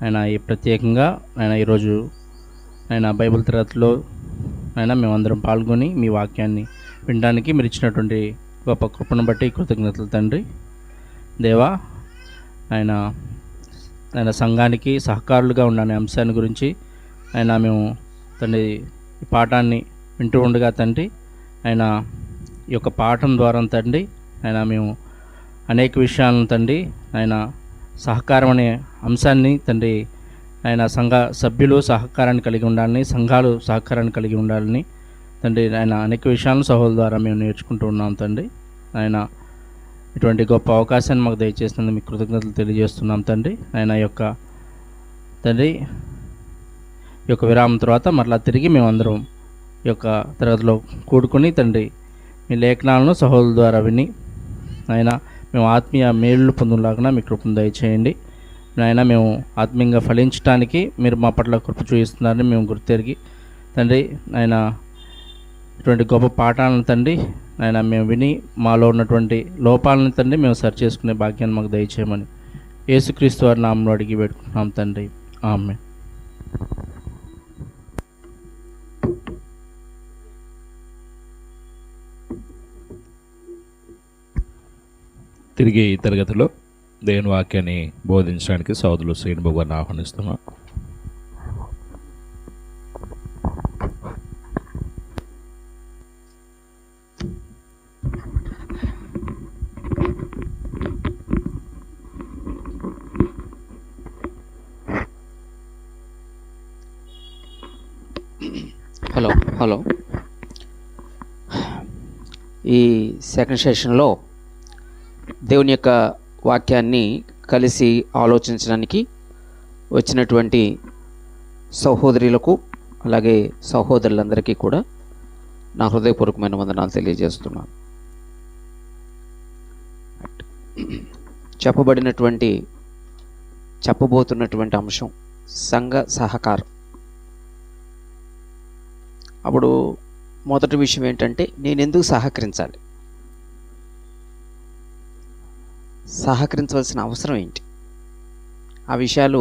ఆయన ఈ ప్రత్యేకంగా ఆయన ఈరోజు ఆయన బైబిల్ తరగతిలో ఆయన మేమందరం పాల్గొని మీ వాక్యాన్ని వినడానికి మీరు ఇచ్చినటువంటి గొప్ప కృపను బట్టి కృతజ్ఞతలు తండ్రి. దేవా, ఆయన సంఘానికి సహకారులుగా ఉన్న అంశాన్ని గురించి మేము తండ్రి ఈ పాఠాన్ని వింటూ ఉండగా తండ్రి, ఈ యొక్క పాఠం ద్వారా తండ్రి మేము అనేక విషయాలను తండ్రి సహకారం అనే అంశాన్ని తండ్రి సంఘ సభ్యులు సహకారాన్ని కలిగి ఉండాలని, సంఘాలు సహకారాన్ని కలిగి ఉండాలని తండ్రి అనేక విషయాలను సహోదరుల ద్వారా మేము నేర్చుకుంటూ ఉన్నాం తండ్రి. ఇటువంటి గొప్ప అవకాశాన్ని మాకు దయచేసినందుకు మీకు కృతజ్ఞతలు తెలియజేస్తున్నాం తండ్రి. యొక్క తండ్రి ఈ యొక్క విరామం తర్వాత మరలా తిరిగి మేమందరం ఈ యొక్క తరగతిలో కూడుకొని తండ్రి మీ లేఖనాలను సహోదరుల ద్వారా విని మేము ఆత్మీయ మేలు పొందులాగా మీ కృపను దయచేయండి. మేము ఆత్మీయంగా ఫలించడానికి మీరు మా పట్ల కృప చూపిస్తున్నారని మేము గుర్తెరిగి తండ్రి ఇటువంటి గొప్ప పాఠాలను తండ్రి మేము విని మాలో ఉన్నటువంటి లోపాలను తండ్రి మేము సరి చేసుకునే భాగ్యాన్ని మాకు దయచేయమని యేసుక్రీస్తు వారి నామములో అడిగి పెట్టుకుంటున్నాం తండ్రి. ఆమేన్. తిరిగి ఈ తరగతిలో దేవుని వాక్యాన్ని బోధించడానికి సోదరులు శ్రీనిబాబు గారిని ఆహ్వానిస్తున్నాం. హలో ఈ సెకండ్ సెషన్లో దేవుని యొక్క వాక్యాన్ని కలిసి ఆలోచించడానికి వచ్చినటువంటి సహోదరులకు అలాగే సహోదరులందరికీ కూడా నా హృదయపూర్వకమైన వందనాలు తెలియజేస్తున్నాను. చెప్పబోతున్నటువంటి అంశం సంఘ సహకారం. అప్పుడు మొదటి విషయం ఏంటంటే, నేను ఎందుకు సహకరించాలి, సహకరించవలసిన అవసరం ఏంటి, ఆ విషయాలు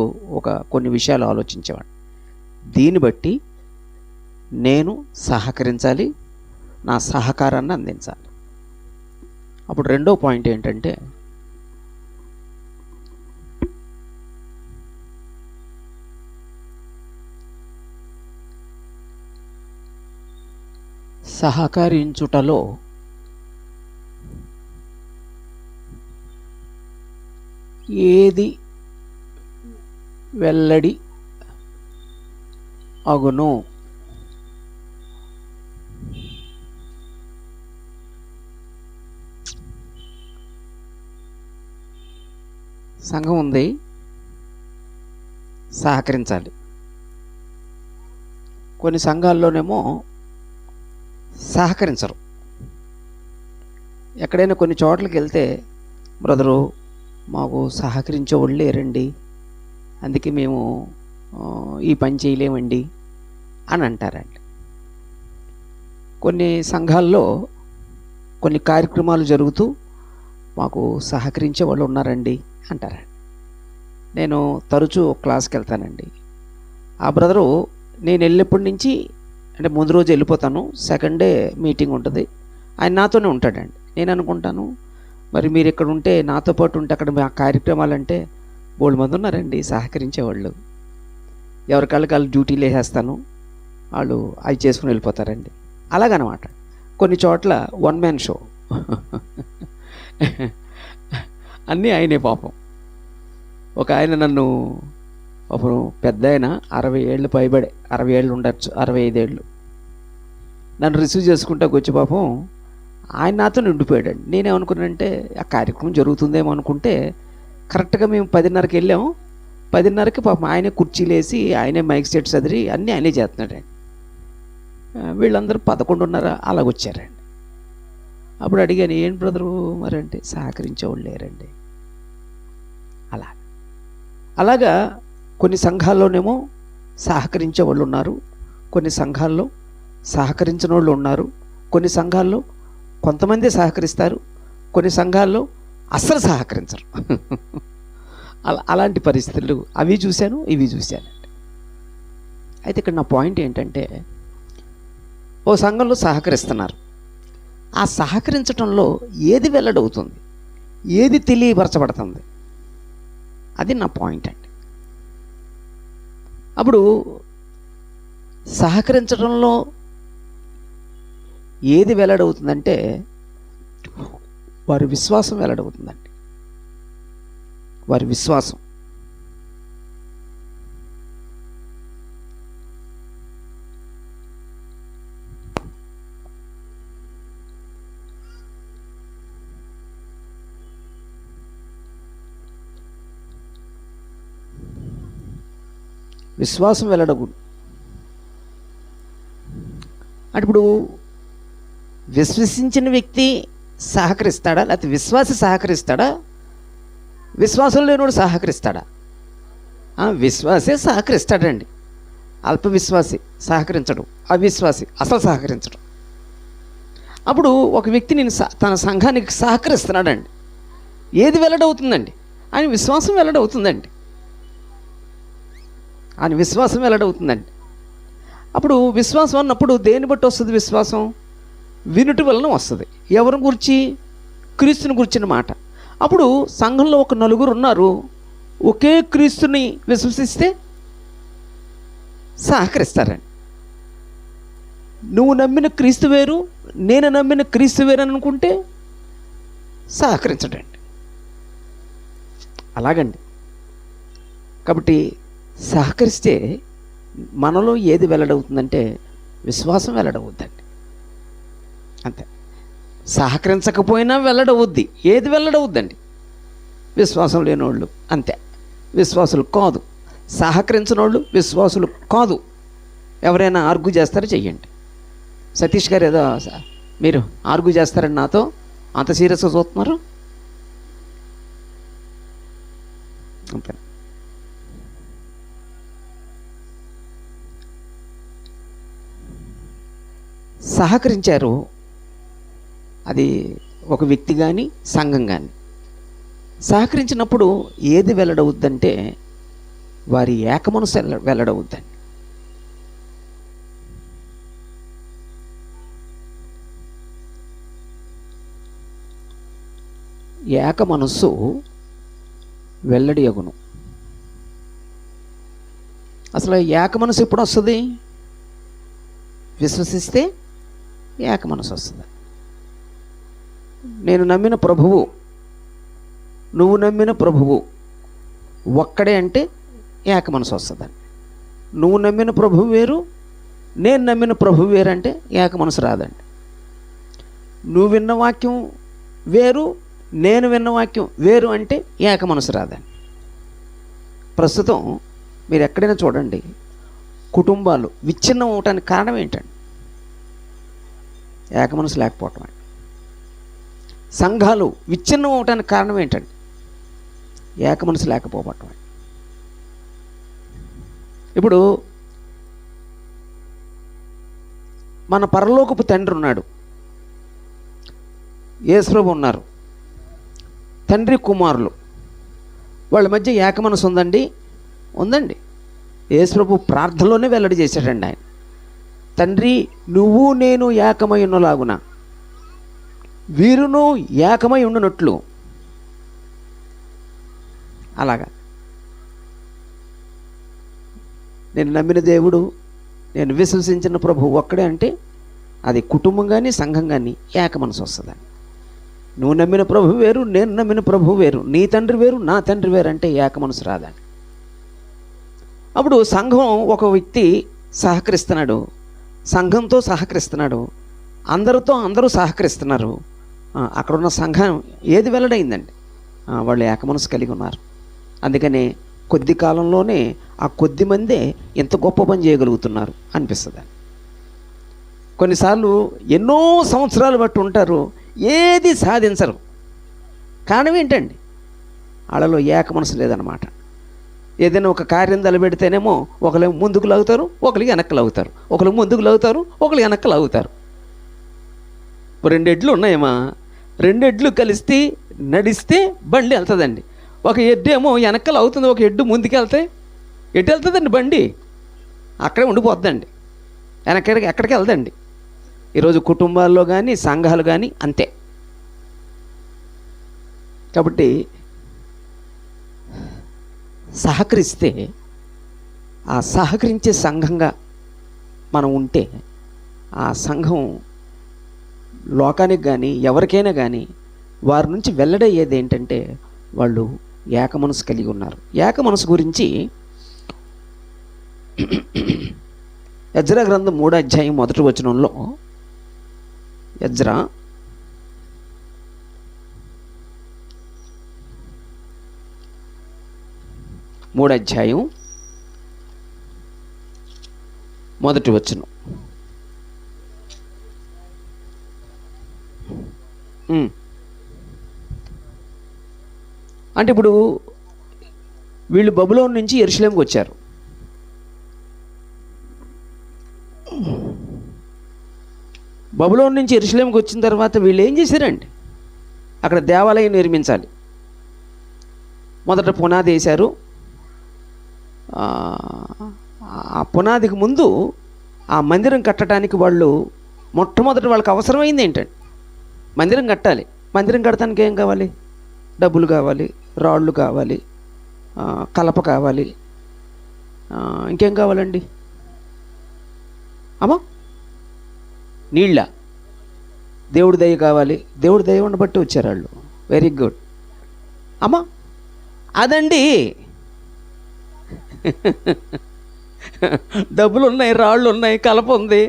కొన్ని విషయాలు ఆలోచించేవాడు. దీన్ని బట్టి నేను సహకరించాలి, నా సహకారాన్ని అందించాలి. అప్పుడు రెండో పాయింట్ ఏంటంటే, సహకరించుటలో ఏది వెల్లడి అగును. సంఘం ఉంది, సహకరించాలి. కొన్ని సంఘాల్లోనేమో సహకరించరు. ఎక్కడైనా కొన్ని చోట్లకి వెళ్తే, బ్రదరు మాకు సహకరించే వాళ్ళు లేరండి, అందుకే మేము ఈ పని చేయలేమండి అని అంటారండి. కొన్ని సంఘాల్లో కొన్ని కార్యక్రమాలు జరుగుతూ మాకు సహకరించే వాళ్ళు ఉన్నారండి అంటారండి. నేను తరచూ క్లాస్కి వెళ్తానండి. ఆ బ్రదరు నేను వెళ్ళినప్పటి నుంచి, అంటే ముందు రోజు వెళ్ళిపోతాను, సెకండ్ డే మీటింగ్ ఉంటుంది, ఆయన నాతోనే ఉంటాడండి. నేను అనుకుంటాను, మరి మీరు ఇక్కడ ఉంటే, నాతో పాటు ఉంటే అక్కడ మా కార్యక్రమాలు అంటే బోల్డ్ మంది ఉన్నారండి సహకరించేవాళ్ళు. ఎవరికాళ్ళకి వాళ్ళు డ్యూటీలు వేసేస్తాను, వాళ్ళు అవి చేసుకుని వెళ్ళిపోతారండి. అలాగనమాట. కొన్ని చోట్ల వన్ మ్యాన్ షో అన్నీ ఆయనే పాపం. ఒక ఆయన నన్ను, అప్పుడు పెద్ద ఆయన 60 ఏళ్ళు పైబడే, 60 ఏళ్ళు ఉండొచ్చు, 65 ఏళ్ళు, నన్ను రిసీవ్ చేసుకుంటా వచ్చి పాపం ఆయన నాతో నిండిపోయాడండి. నేనేమనుకున్నానంటే ఆ కార్యక్రమం జరుగుతుందేమో అనుకుంటే, కరెక్ట్గా మేము 10:30కి వెళ్ళాము. 10:30కి పాపం ఆయనే కుర్చీలు వేసి, ఆయనే మైక్ సెట్ చదిరి అన్నీ ఆయనే చేస్తున్నాడండి. వీళ్ళందరూ 11:30 అలాగొచ్చారండి. అప్పుడు అడిగాను, ఏంటి బ్రదరు మరి అంటే, సహకరించేవాళ్ళు లేరండి. అలాగా కొన్ని సంఘాల్లోనేమో సహకరించే వాళ్ళు ఉన్నారు, కొన్ని సంఘాల్లో సహకరించిన వాళ్ళు ఉన్నారు, కొన్ని సంఘాల్లో కొంతమంది సహకరిస్తారు, కొన్ని సంఘాల్లో అస్సలు సహకరించరు. అలాంటి పరిస్థితులు అవి చూశాను, ఇవి చూశాను. అయితే ఇక్కడ నా పాయింట్ ఏంటంటే, ఓ సంఘంలో సహకరిస్తున్నారు. ఆ సహకరించడంలో ఏది వెల్లడవుతుంది, ఏది తెలియపరచబడుతుంది, అది నా పాయింట్ అండి. అప్పుడు సహకరించడంలో ఏది వెల్లడవుతుందంటే వారి విశ్వాసం వెల్లడవుతుందండి. వారి విశ్వాసం. విశ్వాసం వెల్లడగు. అంటే ఇప్పుడు విశ్వసించిన వ్యక్తి సహకరిస్తాడా, లేకపోతే విశ్వాసి సహకరిస్తాడా, విశ్వాసం లేనివాడు సహకరిస్తాడా? విశ్వాసే సహకరిస్తాడండి. అల్ప విశ్వాసి సహకరించడు, అవిశ్వాసి అసలు సహకరించడు. అప్పుడు ఒక వ్యక్తి నేను తన సంఘానికి సహకరిస్తున్నాడండి, ఏది వెల్లడవుతుందండి? ఆయన విశ్వాసం వెల్లడవుతుందండి. ఆయన విశ్వాసం వెల్లడవుతుందండి. అప్పుడు విశ్వాసం అన్నప్పుడు దేన్ని బట్టి వస్తుంది విశ్వాసం? వినుటి వలన వస్తుంది. ఎవరిని గురించి? క్రీస్తుని గురించిన మాట. అప్పుడు సంఘంలో ఒక నలుగురు ఉన్నారు, ఒకే క్రీస్తుని విశ్వసిస్తే సహకరిస్తారండి. నువ్వు నమ్మిన క్రీస్తు వేరు, నేను నమ్మిన క్రీస్తు వేరు అని అనుకుంటే సహకరించడండి. అలాగండి. కాబట్టి సహకరిస్తే మనలో ఏది వెల్లడవుతుందంటే విశ్వాసం వెల్లడవుద్దండి. అంతే. సహకరించకపోయినా వెల్లడవుద్ది. ఏది వెల్లడవుద్దండి? విశ్వాసం లేనివాళ్ళు. అంతే. విశ్వాసులు కాదు. సహకరించిన వాళ్ళు విశ్వాసులు కాదు. ఎవరైనా ఆర్గ్యూ చేస్తారో చెయ్యండి. సతీష్ గారు ఏదో మీరు ఆర్గ్యూ చేస్తారని నాతో అంత సీరియస్గా చూస్తున్నారు. అంతే. సహకరించారు, అది ఒక వ్యక్తి కానీ సంఘం కానీ. సహకరించినప్పుడు ఏది వెల్లడవుద్దంటే వారి ఏకమనసు వెల్లడవుద్దండి. ఏకమనస్సు వెల్లడియగును. అసలు ఏకమనసు ఎప్పుడు వస్తుంది? విశ్వసిస్తే ఏకమనసు వస్తుంది. నేను నమ్మిన ప్రభువు, నువ్వు నమ్మిన ప్రభువు ఒక్కడే అంటే ఏకమనసు వస్తుందండి. నువ్వు నమ్మిన ప్రభువు వేరు, నేను నమ్మిన ప్రభువు వేరు అంటే ఏకమనసు రాదండి. నువ్వు విన్న వాక్యం వేరు, నేను విన్న వాక్యం వేరు అంటే ఏకమనసు రాదండి. ప్రస్తుతం మీరు ఎక్కడైనా చూడండి, కుటుంబాలు విచ్ఛిన్నం అవటానికి కారణం ఏంటండి? ఏకమనసు లేకపోవటం అండి. సంఘాలు విచ్ఛిన్నం అవటానికి కారణం ఏంటండి? ఏకమనసు లేకపోవటం అండి. ఇప్పుడు మన పరలోకపు తండ్రి ఉన్నాడు, యేసుప్రభు ఉన్నారు, తండ్రి కుమారులు, వాళ్ళ మధ్య ఏకమనసు ఉందండి? ఉందండి. యేసుప్రభు ప్రార్థనలోనే వెల్లడి చేశాడండి ఆయన. తండ్రి, నువ్వు నేను ఏకమై ఉన్నలాగున వీరును ఏకమై ఉండునట్లు. అలాగా నేను నమ్మిన దేవుడు, నేను విశ్వసించిన ప్రభు ఒక్కడే అంటే అది కుటుంబం కానీ సంఘం కానీ ఏకమనసు వస్తుందండి. నువ్వు నమ్మిన ప్రభు వేరు, నేను నమ్మిన ప్రభు వేరు, నీ తండ్రి వేరు, నా తండ్రి వేరు అంటే ఏకమనసు రాదండి. అప్పుడు సంఘం ఒక వ్యక్తి సహకరిస్తున్నాడు, సంఘంతో సహకరిస్తున్నాడు, అందరూ సహకరిస్తున్నారు. అక్కడున్న సంఘం ఏది వెల్లడైందండి? వాళ్ళు ఏకమనసు కలిగి ఉన్నారు. అందుకని కొద్ది కాలంలోనే ఆ కొద్ది మందే ఎంత గొప్ప పని చేయగలుగుతున్నారు అనిపిస్తుంది. కొన్నిసార్లు ఎన్నో సంవత్సరాలు బట్టి ఉంటారు, ఏది సాధించరు. కారణం ఏంటండి? వాళ్ళలో ఏకమనసు లేదన్నమాట. ఏదైనా ఒక కార్యం తలబెడితేనేమో ఒకరు ముందుకు లాగుతారు, ఒకరికి వెనక్కి లాగుతారు, ఒకరు ముందుకు లాగుతారు, ఒకరు వెనక్కి లాగుతారు. 2 ఎడ్లు ఉన్నాయేమా, 2 ఎడ్లు కలిస్తే నడిస్తే బండి వెళ్తుందండి. ఒక ఎడ్డు ఏమో వెనకాల అవుతుంది, ఒక ఎడ్డు ముందుకెళ్తే ఎటు వెళ్తుందండి బండి? అక్కడే ఉండిపోద్దండి, ఎక్కడికి వెళ్దండి. ఈరోజు కుటుంబాల్లో కానీ సంఘాలు కానీ అంతే. కాబట్టి సహకరిస్తే, ఆ సహకరించే సంఘంగా మనం ఉంటే ఆ సంఘం లోకానికి కానీ ఎవరికైనా కానీ వారి నుంచి వెల్లడయ్యేది ఏంటంటే వాళ్ళు ఏక మనసు కలిగి ఉన్నారు. ఏక మనసు గురించి ఎజ్రా గ్రంథం 3వ అధ్యాయం 1వ వచనంలో, ఎజ్రా 3వ అధ్యాయం 1వ వచనం. అంటే ఇప్పుడు వీళ్ళు బబులోను నుంచి యెరూషలేముకి వచ్చారు. బబులోను నుంచి యెరూషలేముకి వచ్చిన తర్వాత వీళ్ళు ఏం చేశారండి? అక్కడ దేవాలయం నిర్మించాలి. మొదట పునాది వేశారు. ఆ పునాదికి ముందు ఆ మందిరం కట్టడానికి వాళ్ళు మొట్టమొదటి వాళ్ళకి అవసరమైంది ఏంటండి? మందిరం కట్టాలి. మందిరం కట్టడానికి ఏం కావాలి? డబ్బులు కావాలి, రాళ్ళు కావాలి, కలప కావాలి, ఇంకేం కావాలండి అమ్మా? నీళ్ళ, దేవుడి దయ కావాలి. దేవుడి దయ ఉండబట్టి వచ్చారు వాళ్ళు. వెరీ గుడ్ అమ్మా. అదండి, డబ్బులు ఉన్నాయి, రాళ్ళు ఉన్నాయి, కలప ఉంది,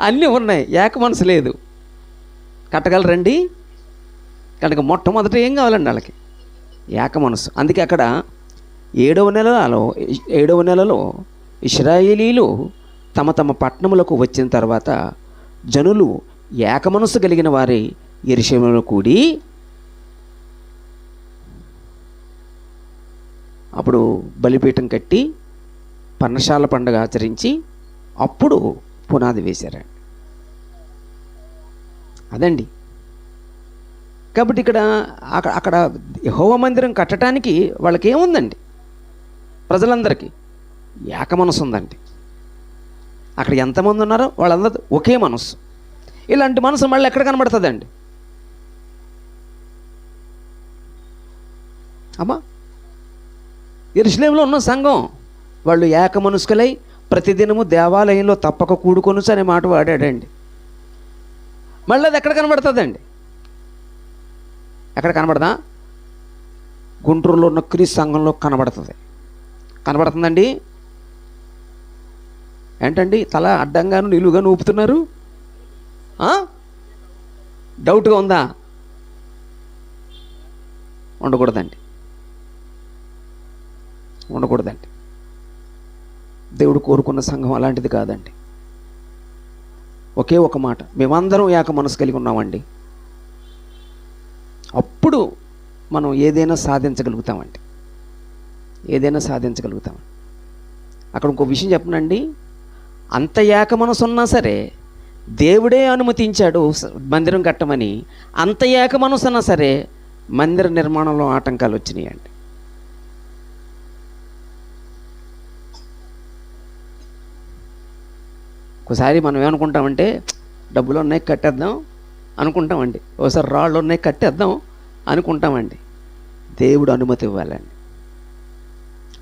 అన్నీ ఉన్నాయి, ఏక మనసు లేదు. కట్టగలరండి? కనుక మొట్టమొదట ఏం కావాలండి వాళ్ళకి? ఏక మనసు. అందుకే అక్కడ 7వ నెలలో ఇశ్రాయేలీలు తమ తమ పట్టణములకు వచ్చిన తర్వాత జనులు ఏక మనసు కలిగిన వారి యెరూషలేములో కూడి అప్పుడు బలిపీఠం కట్టి పర్ణశాల పండుగ ఆచరించి అప్పుడు పునాది వేశారండి. అదండి. కాబట్టి అక్కడ యెహోవా మందిరం కట్టడానికి వాళ్ళకి ఏముందండి? ప్రజలందరికీ ఏక మనసు ఉందండి. అక్కడ ఎంతమంది ఉన్నారో వాళ్ళందరూ ఒకే మనసు. ఇలాంటి మనసు మళ్ళీ ఎక్కడ కనబడుతుందండి అమ్మా? యెరూషలేములో ఉన్న సంఘం వాళ్ళు ఏక మనస్కులై ప్రతిదినము దేవాలయంలో తప్పక కూడుకొనుచు అనే మాట వాడాడండి. మళ్ళీ అది ఎక్కడ కనబడుతుందండి? ఎక్కడ కనబడదా? గుంటూరులో ఉన్న క్రీస్తు సంఘంలో కనబడుతుందండి. ఏంటండి తల అడ్డంగాను నిలువుగాను ఊపుతున్నారు? డౌట్గా ఉందా? ఉండకూడదండి. దేవుడు కోరుకున్న సంఘం అలాంటిది కాదండి. ఒకే ఒక మాట, మేమందరం ఏక మనసు కలిగి ఉన్నామండి. అప్పుడు మనం ఏదైనా సాధించగలుగుతామండి. అక్కడ ఇంకో విషయం చెప్పనండి. అంత ఏక మనసు ఉన్నా సరే దేవుడే అనుమతించాడు మందిరం కట్టమని. అంత ఏక మనసు ఉన్నా సరే మందిర నిర్మాణంలో ఆటంకాలు వచ్చినాయండి. ఒకసారి మనం ఏమనుకుంటామంటే డబ్బులు ఉన్నాయి కట్టేద్దాం అనుకుంటామండి. ఒకసారి రాళ్ళు ఉన్నాయి కట్టేద్దాం అనుకుంటామండి. దేవుడు అనుమతి ఇవ్వాలండి.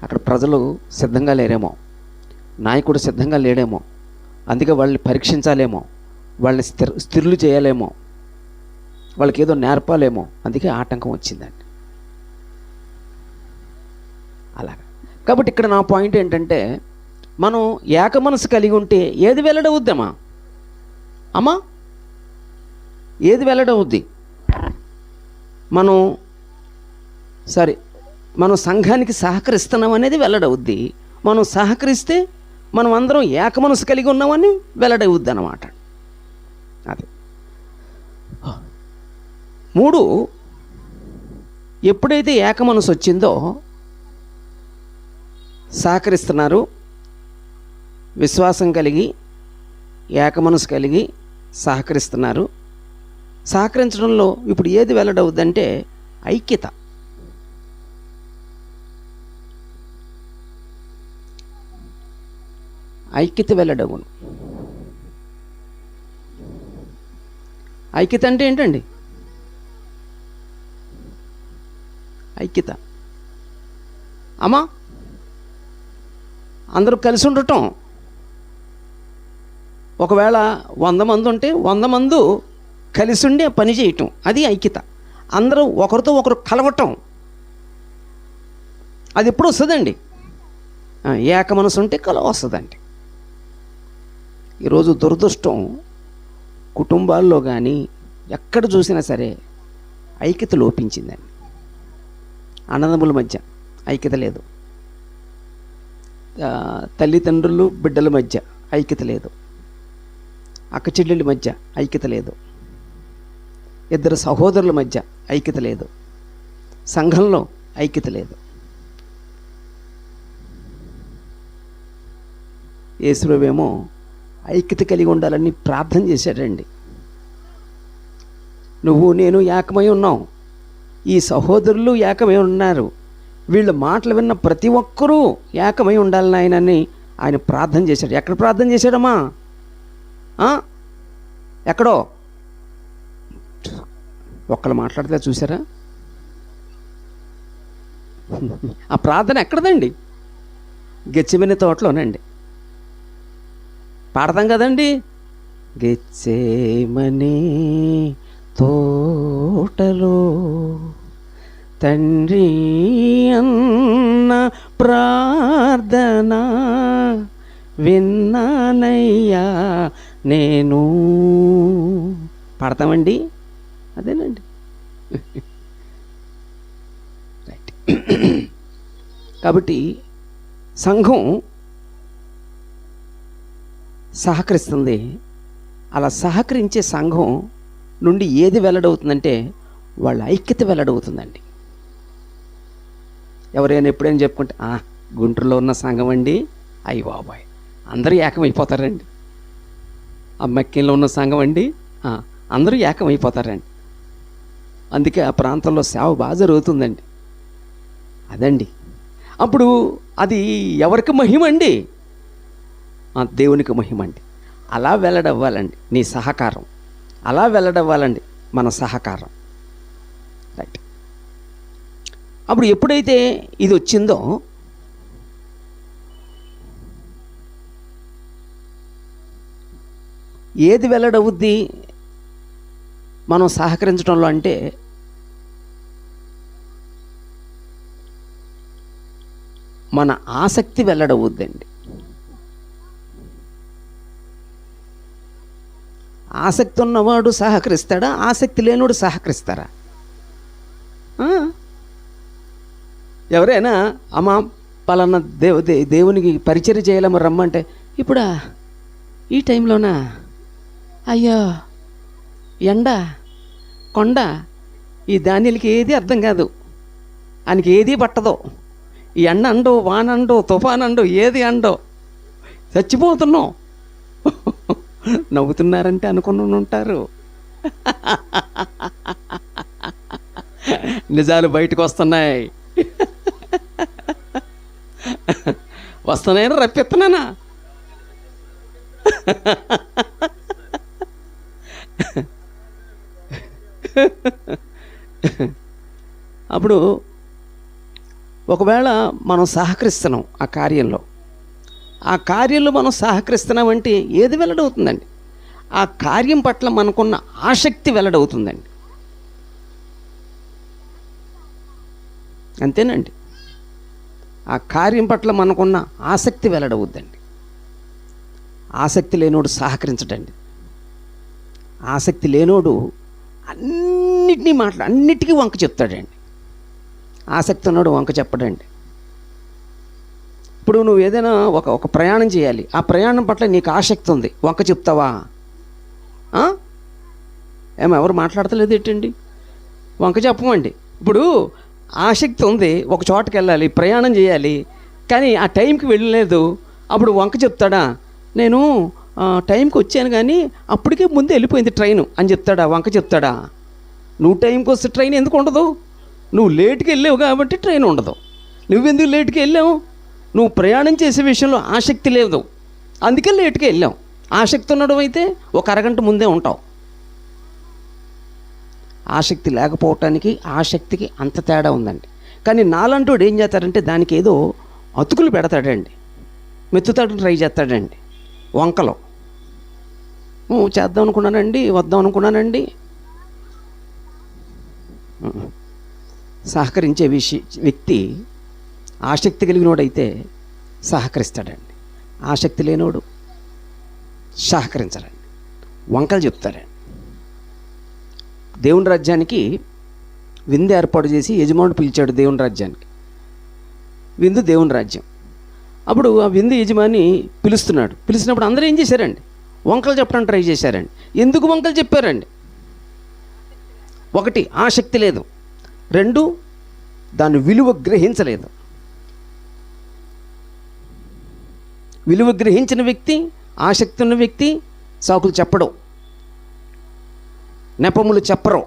అక్కడ ప్రజలు సిద్ధంగా లేరేమో, నాయకుడు సిద్ధంగా లేడేమో, అందుకే వాళ్ళని పరీక్షించాలేమో, వాళ్ళని స్థిరులు చేయాలేమో, వాళ్ళకి ఏదో నేర్పాలేమో, అందుకే ఆటంకం వచ్చిందండి. అలాగా. కాబట్టి ఇక్కడ నా పాయింట్ ఏంటంటే మనం ఏక మనసు కలిగి ఉంటే ఏది వెల్లడవుద్దమ్మా అమ్మా? ఏది వెల్లడవుద్ది? మనం సంఘానికి సహకరిస్తున్నాం అనేది వెల్లడవుద్ది. మనం సహకరిస్తే మనం అందరం ఏక మనసు కలిగి ఉన్నామని వెల్లడవుద్ది అన్నమాట. అది 3 ఎప్పుడైతే ఏక మనసు వచ్చిందో సహకరిస్తున్నారు, విశ్వాసం కలిగి ఏక మనసు కలిగి సహకరిస్తున్నారు. సహకరించడంలో ఇప్పుడు ఏది వెల్లడవుద్దంటే ఐక్యత. ఐక్యత వెల్లడవును. ఐక్యత అంటే ఏంటండి? ఐక్యత అమ్మా అందరూ కలిసి ఉండటం. ఒకవేళ 100 మంది ఉంటే 100 మంది కలిసి ఉండి పని చేయటం, అది ఐక్యత. అందరూ ఒకరితో ఒకరు కలవటం, అది ఎప్పుడు వస్తుందండి? ఏక మనసు ఉంటే కలవ వస్తుందండి. ఈరోజు దురదృష్టం, కుటుంబాల్లో కానీ ఎక్కడ చూసినా సరే ఐక్యత లోపించిందండి. అన్నదమ్ముల మధ్య ఐక్యత లేదు, తల్లిదండ్రులు బిడ్డల మధ్య ఐక్యత లేదు, అక్క చెల్లెళ్ళ మధ్య ఐక్యత లేదు, ఇద్దరు సహోదరుల మధ్య ఐక్యత లేదు, సంఘంలో ఐక్యత లేదు. యేసుప్రభువేమో ఐక్యత కలిగి ఉండాలని ప్రార్థన చేశాడండి. నువ్వు నేను ఏకమై ఉన్నాం, ఈ సహోదరులు ఏకమై ఉన్నారు, వీళ్ళ మాటలు విన్న ప్రతి ఒక్కరూ ఏకమై ఉండాలని ఆయన ప్రార్థన చేశాడు. ఎక్కడ ప్రార్థన చేశాడమ్మా? ఎక్కడో ఒక్కళ్ళు మాట్లాడితే చూసారా? ఆ ప్రార్థన ఎక్కడదండి? గెత్సేమనే తోటలోనండి. పాడతాం కదండి, గెత్సేమనే తోటలో తండ్రి అన్న ప్రార్థన విన్నానయ్యా నేను. పాడతామండి, అదేనండి. రైట్. కాబట్టి సంఘం సహకరిస్తుంది. అలా సహకరించే సంఘం నుండి ఏది వెల్లడవుతుందంటే వాళ్ళ ఐక్యత వెల్లడవుతుందండి. ఎవరైనా ఎప్పుడైనా చెప్పుకుంటే గుంటూరులో ఉన్న సంఘం అండి, అయ్యి బాబాయ్ అందరూ ఏకమైపోతారండి. మక్కిలో ఉన్న సంఘం అండి, అందరూ ఏకమైపోతారండి. అందుకే ఆ ప్రాంతంలో సేవ బాగా జరుగుతుందండి. అదండి. అప్పుడు అది ఎవరికి మహిమ అండి? దేవునికి మహిమ అండి. అలా వెల్లడవ్వాలండి నీ సహకారం, అలా వెల్లడవ్వాలండి మన సహకారం. రైట్. అప్పుడు ఎప్పుడైతే ఇది వచ్చిందో ఏది వెల్లడవుద్ది మనం సహకరించడంలో అంటే మన ఆసక్తి వెల్లడవుద్దండి. ఆసక్తి ఉన్నవాడు సహకరిస్తాడా? ఆసక్తి లేనివాడు సహకరిస్తారా? ఎవరైనా అమ్మ పలానా దేవునికి పరిచర్య చేయాలమ్మ రమ్మంటే, ఇప్పుడా ఈ టైంలోనా? అయ్యో ఎండ కొండ, ఈ ధాన్యాలకి ఏది అర్థం కాదు, ఆయనకి ఏది పట్టదో. ఈ ఎండ అండో, వానండో, తుఫానండో, ఏది అండో, చచ్చిపోతున్నాం. నవ్వుతున్నారంటే అనుకుని ఉంటారు. నిజాలు బయటకు వస్తున్నాయి. వస్తున్నాయని రప్పిస్తున్నానా? అప్పుడు ఒకవేళ మనం సహకరిస్తున్నాం ఆ కార్యంలో మనం సహకరిస్తున్నామంటే ఏది వెల్లడవుతుందండి? ఆ కార్యం పట్ల మనకున్న ఆసక్తి వెల్లడవుతుందండి. అంతేనండి. ఆ కార్యం పట్ల మనకున్న ఆసక్తి వెల్లడవుద్దండి. ఆసక్తి లేనోడు సహకరించడండి. ఆసక్తి లేనోడు అన్నిటికీ వంక చెప్తాడండి. ఆసక్తి ఉన్నాడు వంక చెప్పడండి. ఇప్పుడు నువ్వు ఏదైనా ఒక ప్రయాణం చేయాలి, ఆ ప్రయాణం పట్ల నీకు ఆసక్తి ఉంది, వంక చెప్తావా? ఎవరు మాట్లాడతలేదు ఏంటండి? వంక చెప్పమండి. ఇప్పుడు ఆసక్తి ఉంది, ఒక చోటకి వెళ్ళాలి, ప్రయాణం చేయాలి, కానీ ఆ టైంకి వెళ్ళలేదు, అప్పుడు వంక చెప్తాడా? నేను టైంకి వచ్చాను కానీ అప్పటికే ముందు వెళ్ళిపోయింది ట్రైను అని చెప్తాడా? వంక చెప్తాడా? నువ్వు టైంకి వస్తే ట్రైన్ ఎందుకు ఉండదు? నువ్వు లేట్కి వెళ్ళావు కాబట్టి ట్రైన్ ఉండదు. నువ్వెందుకు లేట్కి వెళ్ళావు? నువ్వు ప్రయాణం చేసే విషయంలో ఆసక్తి లేదు, అందుకే లేట్గా వెళ్ళాం. ఆసక్తి ఉండడం అయితే ఒక అరగంట ముందే ఉంటాం. ఆసక్తి లేకపోవటానికి ఆసక్తికి అంత తేడా ఉందండి. కానీ నాలంటోడు ఏం చేస్తాడంటే దానికి ఏదో అతుకులు పెడతాడండి, మెత్తుతాడు ట్రై చేస్తాడండి. వంకలో చేద్దాం అనుకున్నానండి, వద్దాం అనుకున్నానండి. సహకరించే వ్యక్తి ఆసక్తి కలిగినోడైతే సహకరిస్తాడండి. ఆసక్తి లేనోడు సహకరించడండి, వంకలు చెప్తారండి. దేవుని రాజ్యానికి విందు ఏర్పాటు చేసి యజమానుడు పిలిచాడు దేవుని రాజ్యానికి. విందు దేవుని రాజ్యం. అప్పుడు ఆ విందు యజమాని పిలుస్తున్నాడు. పిలిచినప్పుడు అందరూ ఏం చేశారండి? వంకలు చెప్పడానికి ట్రై చేశారండి. ఎందుకు వంకలు చెప్పారండి? 1, ఆసక్తి లేదు. 2, దాని విలువ గ్రహించలేదు. విలువ గ్రహించిన వ్యక్తి, ఆసక్తి ఉన్న వ్యక్తి సాకులు చెప్పడం, నెపములు చెప్పరు,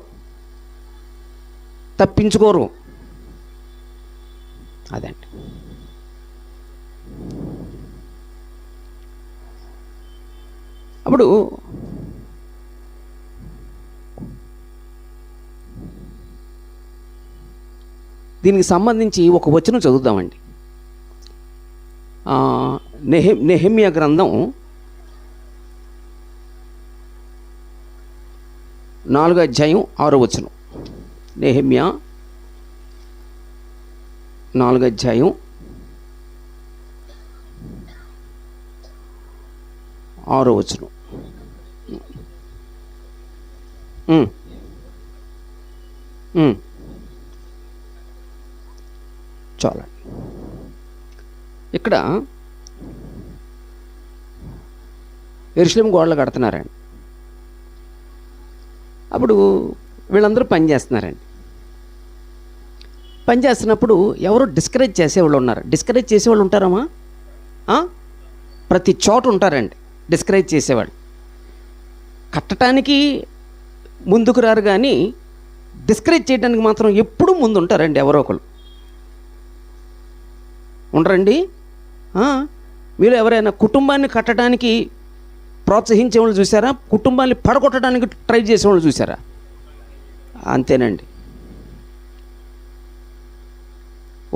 తప్పించుకోరు. అదండి. అప్పుడు దీనికి సంబంధించి ఒక వచనం చదువుదామండి. నెహెమ్యా గ్రంథం 4వ అధ్యాయం 6వ వచనం. నెహెమ్యా 4వ అధ్యాయం 6వ వచనం. చాలండి. ఇక్కడ యెరూషలేము గోడలు కడుతున్నారండి. అప్పుడు వీళ్ళందరూ పని చేస్తున్నారండి. పని చేస్తున్నప్పుడు ఎవరో డిస్కరేజ్ చేసేవాళ్ళు ఉన్నారు. డిస్కరేజ్ చేసేవాళ్ళు ఉంటారమ్మా? ప్రతి చోట ఉంటారండి డిస్కరేజ్ చేసేవాళ్ళు. కట్టడానికి ముందుకు రారు, కానీ డిస్కరేజ్ చేయడానికి మాత్రం ఎప్పుడూ ముందు ఉంటారండి. ఎవరో ఒకరు ఉండరండి. మీరు ఎవరైనా కుటుంబాన్ని కట్టడానికి ప్రోత్సహించేవాళ్ళు చూసారా? కుటుంబాన్ని పడగొట్టడానికి ట్రై చేసేవాళ్ళు చూసారా? అంతేనండి.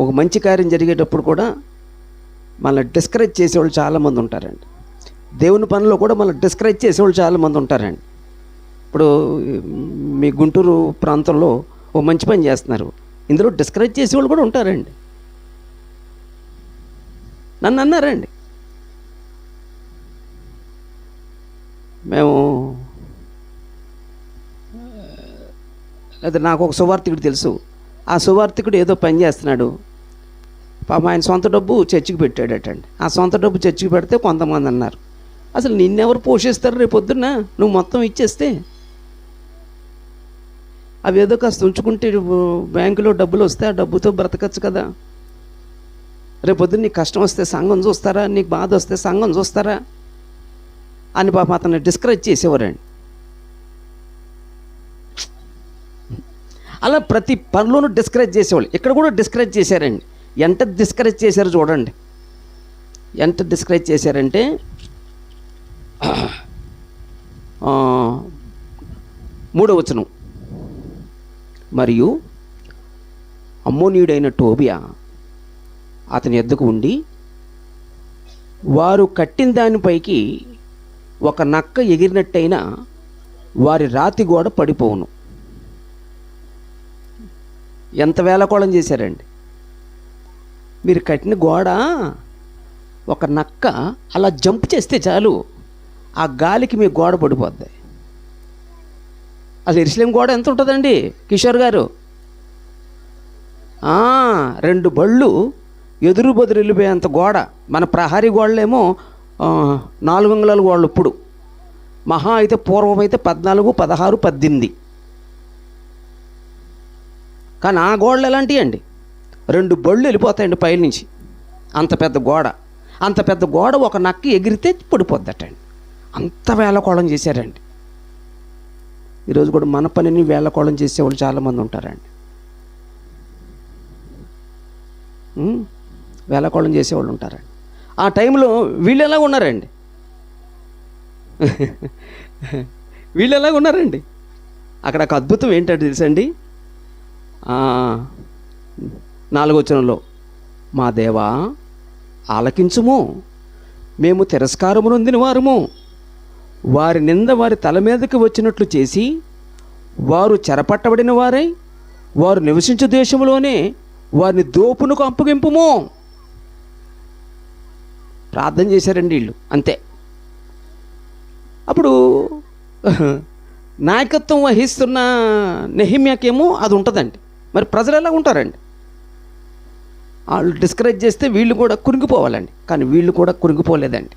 ఒక మంచి కార్యం జరిగేటప్పుడు కూడా మళ్ళీ డిస్కరేజ్ చేసేవాళ్ళు చాలామంది ఉంటారండి. దేవుని పనిలో కూడా మళ్ళీ డిస్కరేజ్ చేసేవాళ్ళు చాలామంది ఉంటారండి. ఇప్పుడు మీ గుంటూరు ప్రాంతంలో ఓ మంచి పని చేస్తున్నారు, ఇందులో డిస్కరేజ్ చేసేవాళ్ళు కూడా ఉంటారండి. నన్ను అన్నారండి, మేము లేదా నాకు ఒక సువార్థికుడు తెలుసు. ఆ సువార్థికుడు ఏదో పని చేస్తున్నాడు. పాపం ఆయన సొంత డబ్బు చర్చికి పెట్టాడటండి. ఆ సొంత డబ్బు చర్చికి పెడితే కొంతమంది అన్నారు, అసలు నిన్నెవరు పోషిస్తారు రేపు పొద్దున్న నువ్వు మొత్తం ఇచ్చేస్తే? అవి ఏదో కాస్త ఉంచుకుంటే బ్యాంకులో డబ్బులు వస్తే ఆ డబ్బుతో బ్రతకచ్చు కదా. రేపొద్దున నీకు కష్టం వస్తే సంఘం చూస్తారా, నీకు బాధ వస్తే సంఘం చూస్తారా అని పాపం అతన్ని డిస్కరేజ్ చేసేవారండి. అలా ప్రతి పనిలోనూ డిస్కరేజ్ చేసేవాళ్ళు. ఇక్కడ కూడా డిస్కరేజ్ చేశారండి. ఎంత డిస్కరేజ్ చేశారో చూడండి. ఎంత డిస్కరేజ్ చేశారంటే 3వ వచనం. మరియు అమ్మోనీయుడైన టోబియా అతని ఎద్దకు ఉండి, వారు కట్టిన దానిపైకి ఒక నక్క ఎగిరినట్టయినా వారి రాతి గోడ పడిపోవును. ఎంత వేళకోళం చేశారండి. మీరు కట్టిన గోడ ఒక నక్క అలా జంప్ చేస్తే చాలు, ఆ గాలికి మీ గోడ పడిపోద్ది. అది యెరూషలేము గోడ ఎంత ఉంటుందండి కిషోర్ గారు? 2 బళ్ళు ఎదురు బదురు వెళ్ళిపోయేంత గోడ. మన ప్రహారీ గోడలేమో 4 అంగుళాల గోడలు. ఇప్పుడు మహా అయితే పూర్వం అయితే 14, 16, 18. కానీ ఆ గోడలు ఎలాంటివి అండి? 2 బళ్ళు వెళ్ళిపోతాయండి పైనుంచి. అంత పెద్ద గోడ. అంత పెద్ద గోడ ఒక నక్కి ఎగిరితే పడిపోద్దటండి. అంత వేళకోళం చేశారండి. ఈరోజు కూడా మన పనిని వేళకోళం చేసేవాళ్ళు చాలామంది ఉంటారండి. వేళకోళం చేసేవాళ్ళు ఉంటారండి. ఆ టైంలో వీళ్ళు ఎలా ఉన్నారండి? వీళ్ళు ఎలాగ ఉన్నారండి. అక్కడ ఒక అద్భుతం ఏంటంటే తెలుసండి, 4వ వచనంలో, మా దేవా ఆలకించుము, మేము తిరస్కారము నొందిన వారము, వారి నింద వారి తల మీదకి వచ్చినట్లు చేసి వారు చెరపట్టబడిన వారై వారు నివసించే దేశంలోనే వారిని దోపునకు అప్పగింపుము. ప్రార్థన చేశారండి వీళ్ళు, అంతే. అప్పుడు నాయకత్వం వహిస్తున్న నెహెమ్యాకేమో అది ఉంటుందండి. మరి ప్రజలు ఎలా ఉంటారండి? వాళ్ళు డిస్కరేజ్ చేస్తే వీళ్ళు కూడా కురింగిపోవాలండి. కానీ వీళ్ళు కూడా కురింగిపోలేదండి.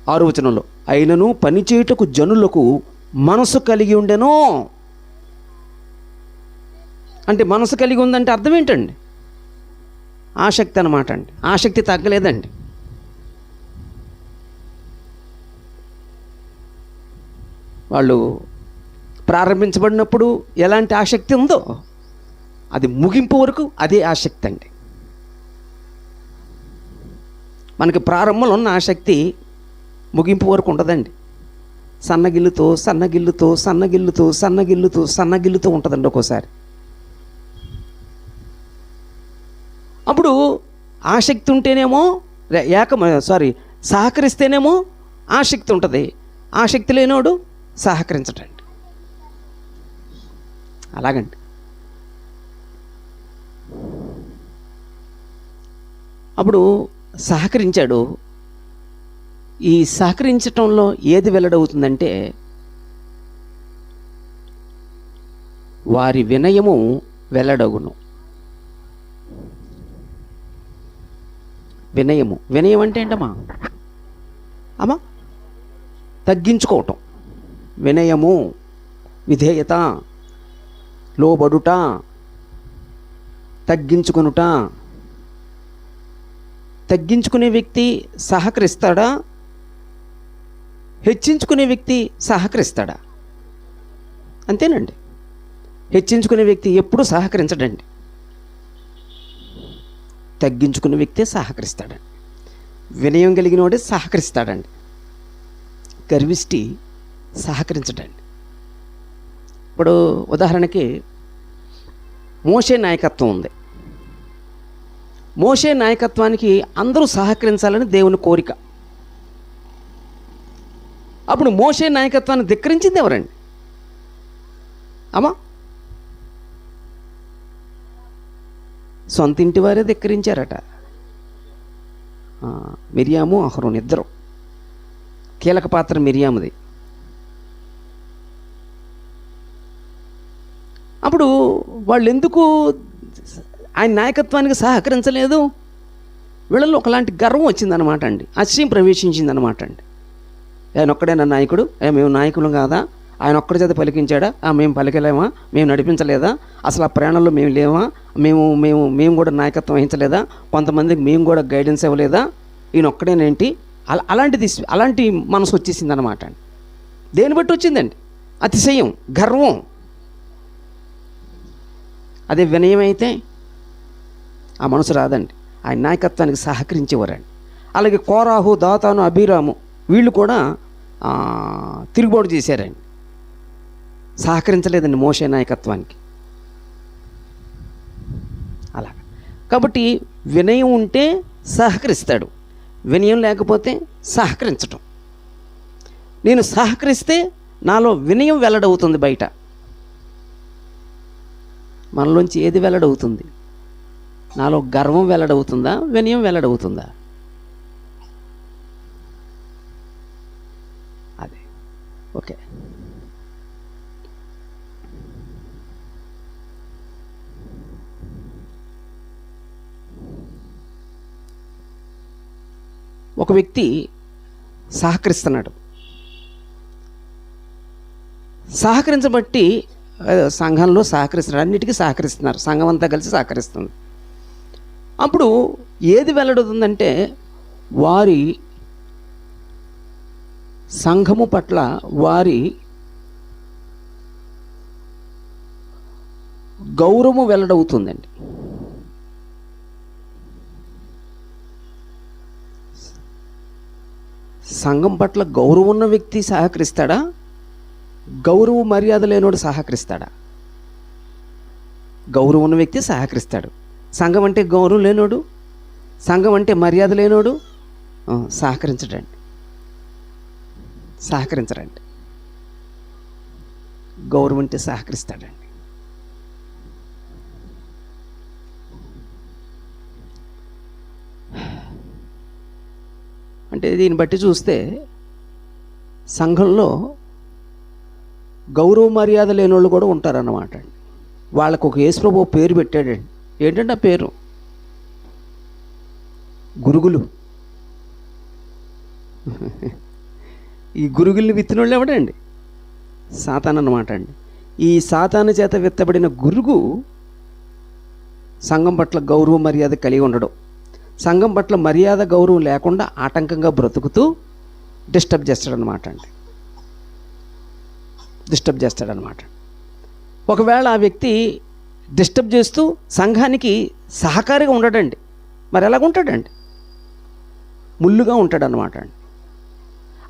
6వ వచనంలో, అయినను పనిచేయుటకు జనులకు మనసు కలిగి ఉండెను. అంటే మనసు కలిగి ఉందంటే అర్థం ఏంటండి? ఆసక్తి అన్నమాట అండి. ఆసక్తి తగ్గలేదండి. వాళ్ళు ప్రారంభించబడినప్పుడు ఎలాంటి ఆసక్తి ఉందో అది ముగింపు వరకు అదే ఆసక్తి అండి. మనకి ప్రారంభంలో ఉన్న ఆసక్తి ముగింపు వరకు ఉండదండి. సన్నగిల్లుతో సన్నగిల్లుతో సన్నగిల్లుతో సన్నగిల్లుతో సన్నగిల్లుతో ఉంటుందండి ఒక్కోసారి. అప్పుడు ఆసక్తి ఉంటేనేమో సహకరిస్తేనేమో ఆసక్తి ఉంటుంది, ఆసక్తి లేనోడు సహకరించటండి. అలాగండి. అప్పుడు సహకరించాడు. ఈ సహకరించటంలో ఏది వెల్లడవుతుందంటే వారి వినయము వెల్లడగును. వినయం అంటే ఏంటమ్మా? తగ్గించుకోవటం. వినయము, విధేయత, లోబడుట, తగ్గించుకొనుట. తగ్గించుకునే వ్యక్తి సహకరిస్తాడా? హెచ్చించుకునే వ్యక్తి సహకరిస్తాడా? అంతేనండి. హెచ్చించుకునే వ్యక్తి ఎప్పుడూ సహకరించడండి. తగ్గించుకునే వ్యక్తే సహకరిస్తాడండి. వినయం కలిగిన వాడే సహకరిస్తాడండి. గర్విష్టి సహకరించడండి. ఇప్పుడు ఉదాహరణకి మోషే నాయకత్వం ఉంది. మోషే నాయకత్వానికి అందరూ సహకరించాలని దేవుని కోరిక. అప్పుడు మోషే నాయకత్వాన్ని ధిక్కరించింది ఎవరండి? సొంత ఇంటి వారే ధిక్కరించారట. మిరియాము అహరోను ఇద్దరు. కీలక పాత్ర మిరియాముది. అప్పుడు వాళ్ళు ఎందుకు ఆయన నాయకత్వానికి సహకరించలేదు? వీళ్ళలో ఒకలాంటి గర్వం వచ్చిందనమాట అండి. అతిశయం ప్రవేశించిందనమాట అండి. ఆయన ఒక్కడేనా నాయకుడు? మేము నాయకులు కాదా? ఆయన ఒక్కడి చేత పలికించాడా? మేము పలికలేమా? మేము నడిపించలేదా? అసలు ఆ ప్రయాణంలో మేము లేవా? మేము కూడా నాయకత్వం వహించలేదా? కొంతమందికి మేము కూడా గైడెన్స్ ఇవ్వలేదా? ఈయన ఒక్కడేనేంటి? అలాంటి మనసు వచ్చేసింది అనమాట అండి. దేని బట్టి వచ్చిందండి? అతిశయం, గర్వం. అదే వినయం అయితే ఆ మనసు రాదండి. ఆయన నాయకత్వానికి సహకరించేవారండి. అలాగే కోరాహు, దాతాను, అబీరాము వీళ్ళు కూడా తిరుగుబాటు చేశారండి. సహకరించలేదండి మోషే నాయకత్వానికి. అలా కాబట్టి వినయం ఉంటే సహకరిస్తాడు, వినయం లేకపోతే సహకరించటం. నేను సహకరిస్తే నాలో వినయం వెల్లడవుతుంది. బయట మనలోంచి ఏది వెల్లడవుతుంది? నాలో గర్వం వెల్లడవుతుందా? వినయం వెల్లడవుతుందా? అదే. ఓకే. ఒక వ్యక్తి సహకరిస్తున్నాడు. సహకరించబట్టి సంఘంలో సహకరిస్తున్నారు, అన్నిటికీ సహకరిస్తున్నారు, సంఘం అంతా కలిసి సహకరిస్తుంది. అప్పుడు ఏది వెల్లడుతుందంటే వారి సంఘము పట్ల వారి గౌరవము వెల్లడవుతుందండి. సంఘం పట్ల గౌరవం ఉన్న వ్యక్తి సహకరిస్తాడా, గౌరవ మర్యాద లేనోడు సహకరిస్తాడా? గౌరవం ఉన్న వ్యక్తి సహకరిస్తాడు. సంఘం అంటే గౌరవం లేనోడు, సంఘం అంటే మర్యాద లేనోడు సహకరించరండి. గౌరవం అంటే సహకరిస్తాడండి. అంటే దీన్ని బట్టి చూస్తే సంఘంలో గౌరవ మర్యాద లేని వాళ్ళు కూడా ఉంటారన్నమాట అండి. వాళ్ళకు ఒక యేసుప్రభువు పేరు పెట్టాడండి. ఏంటంటే ఆ పేరు గురుగులు. ఈ గురుగుల్ని విత్తిన వాళ్ళు ఎవడండి? సాతాను అన్నమాట అండి. ఈ సాతాను చేత విత్తబడిన గురుగు సంఘం పట్ల గౌరవ మర్యాద కలిగి ఉండడం, సంఘం పట్ల మర్యాద గౌరవం లేకుండా ఆటంకంగా బ్రతుకుతూ డిస్టర్బ్ చేస్తాడనమాట. ఒకవేళ ఆ వ్యక్తి డిస్టర్బ్ చేస్తూ సంఘానికి సహకారిగా ఉండడండి. మరి ఎలాగుంటాడండి? ముళ్ళుగా ఉంటాడనమాట అండి,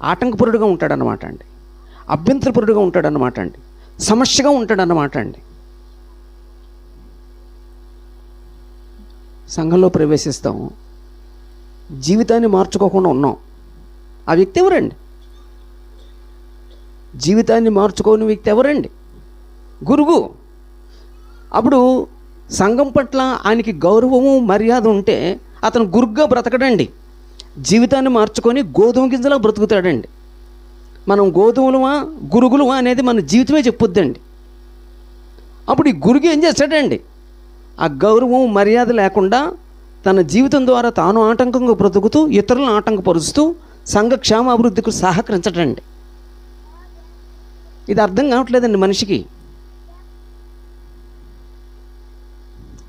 ఆటంకపరుడుగా ఉంటాడనమాట అండి, అభ్యంతరపరుడుగా ఉంటాడనమాట అండి, సమస్యగా ఉంటాడనమాట అండి. సంఘంలో ప్రవేశిస్తాం, జీవితాన్ని మార్చుకోకుండా ఉన్నాం. ఆ వ్యక్తి ఎవరండి? జీవితాన్ని మార్చుకోని వ్యక్తి ఎవరండి? గురువు. అప్పుడు సంఘం పట్ల ఆయనకి గౌరవము మర్యాద ఉంటే అతను గురుగ్గా బ్రతకడండి. జీవితాన్ని మార్చుకొని గోధుమ గింజలా బ్రతుకుతాడండి. మనం గోధుమలమా గురుగులమా అనేది మన జీవితమే చెప్పుద్దండి. అప్పుడు ఈ గురుగు ఏం చేస్తాడండి? ఆ గౌరవం మర్యాద లేకుండా తన జీవితం ద్వారా తాను ఆటంకంగా బ్రతుకుతూ ఇతరులను ఆటంకపరుస్తూ సంఘ క్షేమాభివృద్ధికి సహకరించడండి. ఇది అర్థం కావట్లేదండి మనిషికి,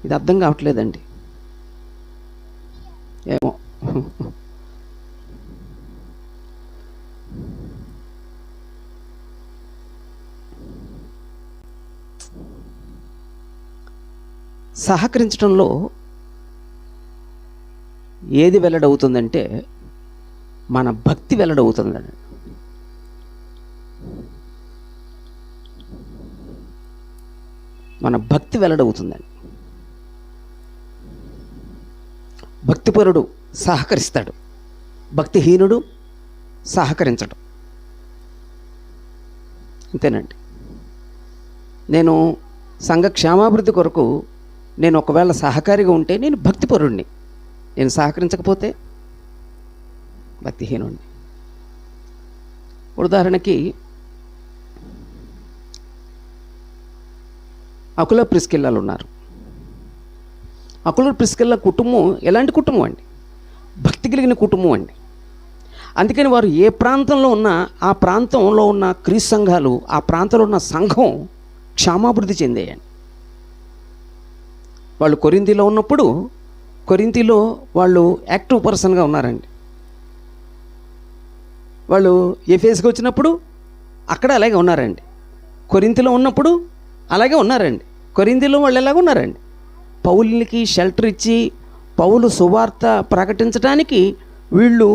ఇది అర్థం కావట్లేదండి. ఏమో సహకరించడంలో ఏది వెల్లడవుతుందంటే మన భక్తి వెల్లడవుతుందండి. మన భక్తి వెల్లడవుతుందండి. భక్తిపరుడు సహకరిస్తాడు, భక్తిహీనుడు సహకరించడు. అంతేనండి. నేను సంఘ క్షేమాభివృద్ధి కొరకు నేను ఒకవేళ సహకారిగా ఉంటే నేను భక్తిపరుడిని, నేను సహకరించకపోతే భక్తిహీనుడిని. ఉదాహరణకి అకుల ప్రిస్కిల్లాలు ఉన్నారు. అకుల ప్రిస్కిల్లా కుటుంబం ఎలాంటి కుటుంబం అండి? భక్తి కలిగిన కుటుంబం అండి. అందుకని వారు ఏ ప్రాంతంలో ఉన్నా ఆ ప్రాంతంలో ఉన్న క్రీస్తు సంఘాలు, ఆ ప్రాంతంలో ఉన్న సంఘం క్షేమాభివృద్ధి చెందేయండి. వాళ్ళు కొరింథీలో ఉన్నప్పుడు కొరింథీలో వాళ్ళు యాక్టివ్ పర్సన్గా ఉన్నారండి. వాళ్ళు ఎఫెసుకి వచ్చినప్పుడు అక్కడ అలాగే ఉన్నారండి. కొరింథీలో ఉన్నప్పుడు అలాగే ఉన్నారండి. కొరింథీలో వాళ్ళు ఎలాగ ఉన్నారండి? పౌలునికి షెల్టర్ ఇచ్చి పౌలు సువార్త ప్రకటించడానికి వీళ్ళు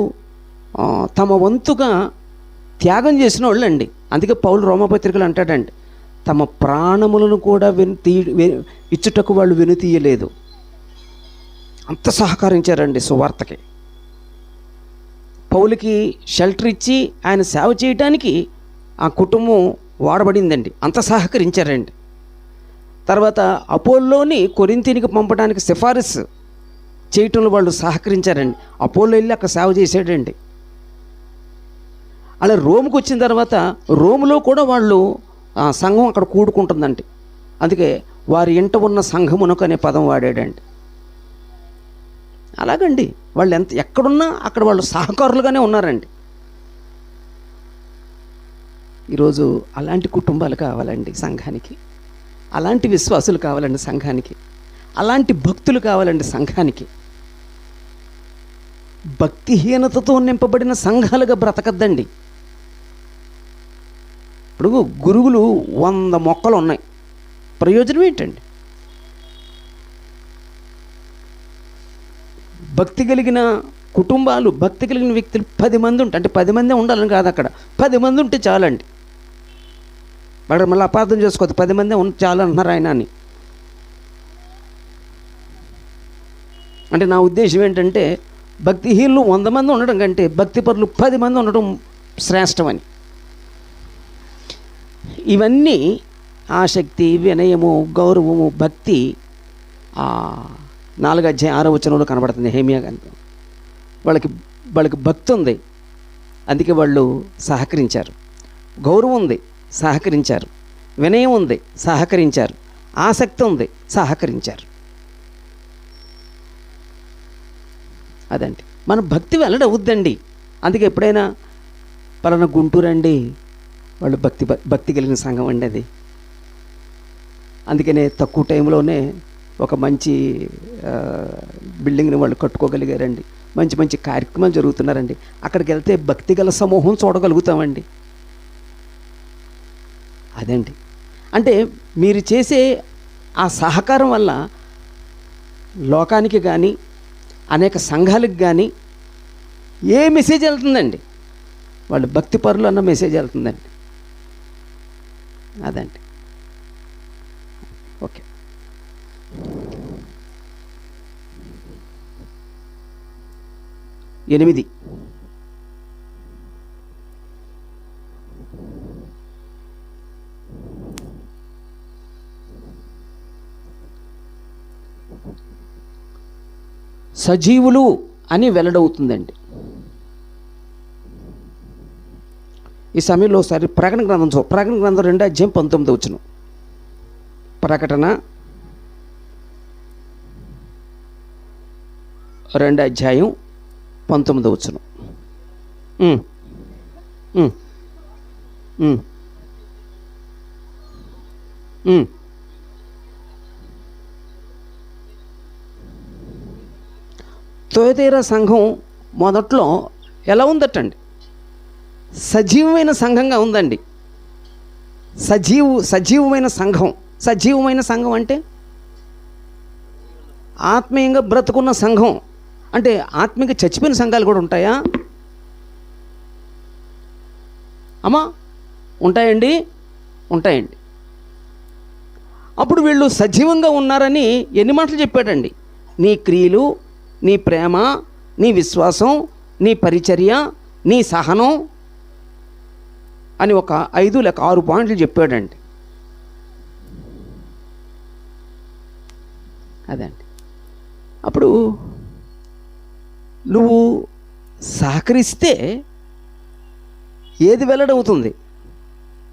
తమ వంతుగా త్యాగం చేసిన వాళ్ళు అండి. అందుకే పౌలు రోమపత్రికలు అంటాడండి, తమ ప్రాణములను కూడా ఇచ్చుటకు వాళ్ళు వెనుతీయలేదు. అంత సహకరించారండి సువార్తకి. పౌలుకి షెల్టర్ ఇచ్చి ఆయన సేవ చేయటానికి ఆ కుటుంబం వాడబడిందండి. అంత సహకరించారండి. తర్వాత అపోల్లోని కొరింథీనికి పంపడానికి సిఫారసు చేయటంలో వాళ్ళు సహకరించారండి. అపోల్లో వెళ్ళి అక్కడ సేవ చేశాడండి. అలా రోముకు వచ్చిన తర్వాత రోములో కూడా వాళ్ళు సంఘం అక్కడ కూడుకుంటుందండి. అందుకే వారి ఇంట ఉన్న సంఘమునకు అనే పదం వాడాడండి. అలాగండి వాళ్ళు ఎక్కడున్నా అక్కడ వాళ్ళు సహకారులుగానే ఉన్నారండి. ఈరోజు అలాంటి కుటుంబాలు కావాలండి సంఘానికి, అలాంటి విశ్వాసులు కావాలండి సంఘానికి, అలాంటి భక్తులు కావాలండి సంఘానికి. భక్తిహీనతతో నింపబడిన సంఘాలుగా బ్రతకద్దండి. ఇప్పుడు గురుగులు 100 మొక్కలు ఉన్నాయి, ప్రయోజనం ఏంటండి? భక్తి కలిగిన కుటుంబాలు భక్తి కలిగిన వ్యక్తులు 10 మంది ఉంటే, అంటే 10 మందే ఉండాలని కాదు, అక్కడ 10 మంది ఉంటే చాలండి. వాడు మళ్ళీ అపార్థం చేసుకోవద్దు, 10 మందే చాలు అంటున్నారు ఆయన అని. అంటే నా ఉద్దేశం ఏంటంటే భక్తిహీనులు 100 మంది ఉండడం కంటే భక్తిపరులు 10 మంది ఉండడం శ్రేష్టమని. ఇవన్నీ ఆసక్తి, వినయము, గౌరవము, భక్తి 4:6 కనబడుతుంది హేమియా కనుక. వాళ్ళకి భక్తి ఉంది, అందుకే వాళ్ళు సహకరించారు. గౌరవం ఉంది, సహకరించారు. వినయం ఉంది, సహకరించారు. ఆసక్తి ఉంది, సహకరించారు. అదండి మన భక్తి వెల్లడి అవుద్దండి. అందుకే ఎప్పుడైనా పలానా గుంటూరు అండి, వాళ్ళు భక్తి కలిగిన సంఘం అండి అది. అందుకనే తక్కువ టైంలోనే ఒక మంచి బిల్డింగ్ని వాళ్ళు కట్టుకోగలిగారండి. మంచి మంచి కార్యక్రమాలు జరుగుతున్నారండి. అక్కడికి వెళ్తే భక్తి గల సమూహం చూడగలుగుతామండి. అదండి, అంటే మీరు చేసే ఆ సహకారం వల్ల లోకానికి కానీ అనేక సంఘాలకు కానీ ఏ మెసేజ్ వెళ్తుందండి? వాళ్ళు భక్తి పరులు అన్న మెసేజ్ వెళ్తుందండి. అదండి. ఓకే, ఎనిమిది, సజీవులు అని వెల్లడవుతుందండి. ఈ సమయంలో ఒకసారి ప్రకటన గ్రంథం 2:19. ప్రకటన 2:19. తుయతైర సంఘం మొదట్లో ఎలా ఉందటండి? సజీవమైన సంఘంగా ఉందండి. సజీవమైన సంఘం. సజీవమైన సంఘం అంటే ఆత్మీయంగా బ్రతుకున్న సంఘం. అంటే ఆత్మీయంగా చచ్చిపోయిన సంఘాలు కూడా ఉంటాయా అమ్మా? ఉంటాయండి, ఉంటాయండి. అప్పుడు వీళ్ళు సజీవంగా ఉన్నారని ఎన్ని మాటలు చెప్పాడండి? నీ క్రియలు, నీ ప్రేమ, నీ విశ్వాసం, నీ పరిచర్య, నీ సహనం అని ఒక 5 లేక 6 పాయింట్లు చెప్పాడండి. అదండి. అప్పుడు నువ్వు సహకరిస్తే ఏది వెల్లడవుతుంది?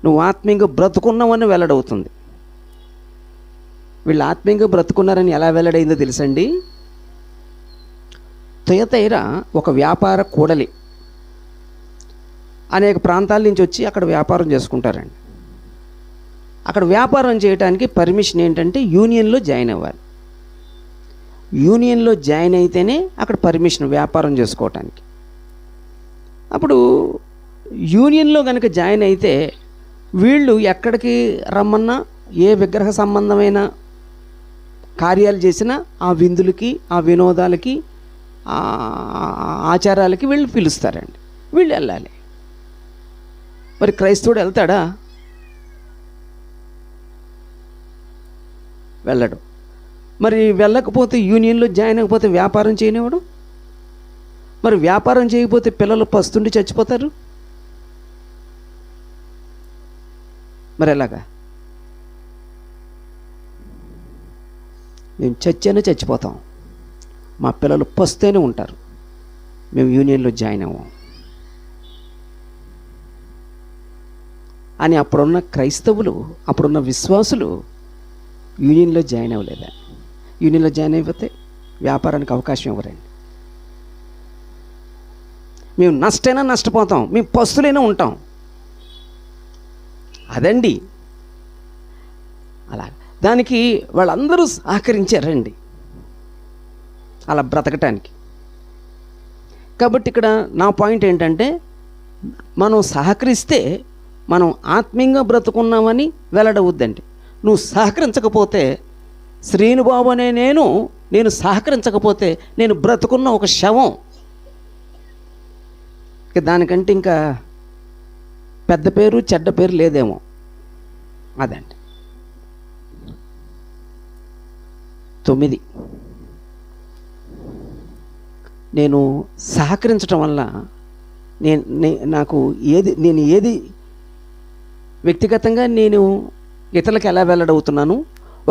నువ్వు ఆత్మీయంగా బ్రతుకున్నావని వెల్లడవుతుంది. వీళ్ళు ఆత్మీయంగా బ్రతుకున్నారని ఎలా వెల్లడైందో తెలుసండి? తుయతైర ఒక వ్యాపార కూడలి. అనేక ప్రాంతాల నుంచి వచ్చి అక్కడ వ్యాపారం చేసుకుంటారండి. అక్కడ వ్యాపారం చేయడానికి పర్మిషన్ ఏంటంటే యూనియన్లో జాయిన్ అవ్వాలి. యూనియన్లో జాయిన్ అయితేనే అక్కడ పర్మిషన్ వ్యాపారం చేసుకోవటానికి. అప్పుడు యూనియన్లో కనుక జాయిన్ అయితే వీళ్ళు ఎక్కడికి రమ్మన్నా, ఏ విగ్రహ సంబంధమైన కార్యాలు చేసినా ఆ విందులకి, ఆ వినోదాలకి, ఆచారాలకి వీళ్ళు పిలుస్తారండి. వీళ్ళు వెళ్ళాలి. మరి క్రైస్తవుడు వెళ్తాడా? వెళ్ళడు. మరి వెళ్ళకపోతే, యూనియన్లో జాయిన్ అవ్వకపోతే వ్యాపారం చేయనివాడు? మరి వ్యాపారం చేయకపోతే పిల్లలు పస్తుండి చచ్చిపోతారు. మరి ఎలాగా? మేము చచ్చిపోతాం, మా పిల్లలు పస్తేనే ఉంటారు, మేము యూనియన్లో జాయిన్ అవ్వం అని అప్పుడున్న క్రైస్తవులు, అప్పుడున్న విశ్వాసులు యూనియన్లో జాయిన్ అవ్వలేదా? యూనియన్లో జాయిన్ అయిపోతే వ్యాపారానికి అవకాశం ఇవ్వరండి. మేము నష్టమైనా నష్టపోతాం, మేము పస్తులైనా ఉంటాం. అదండి. అలా దానికి వాళ్ళందరూ సహకరించారండి అలా బ్రతకటానికి. కాబట్టి ఇక్కడ నా పాయింట్ ఏంటంటే, మనం సహకరిస్తే మనం ఆత్మీయంగా బ్రతుకున్నామని వెల్లడవుద్దండి. నువ్వు సహకరించకపోతే, శ్రీనుబాబు అనే నేను సహకరించకపోతే నేను బ్రతుకున్న ఒక శవం. ఇక దానికంటే ఇంకా పెద్ద పేరు చెడ్డ పేరు లేదేమో. అదండి. 9, నేను సహకరించడం వల్ల నాకు నేను ఏది వ్యక్తిగతంగా నేను ఇతరులకు ఎలా వెల్లడవుతున్నాను,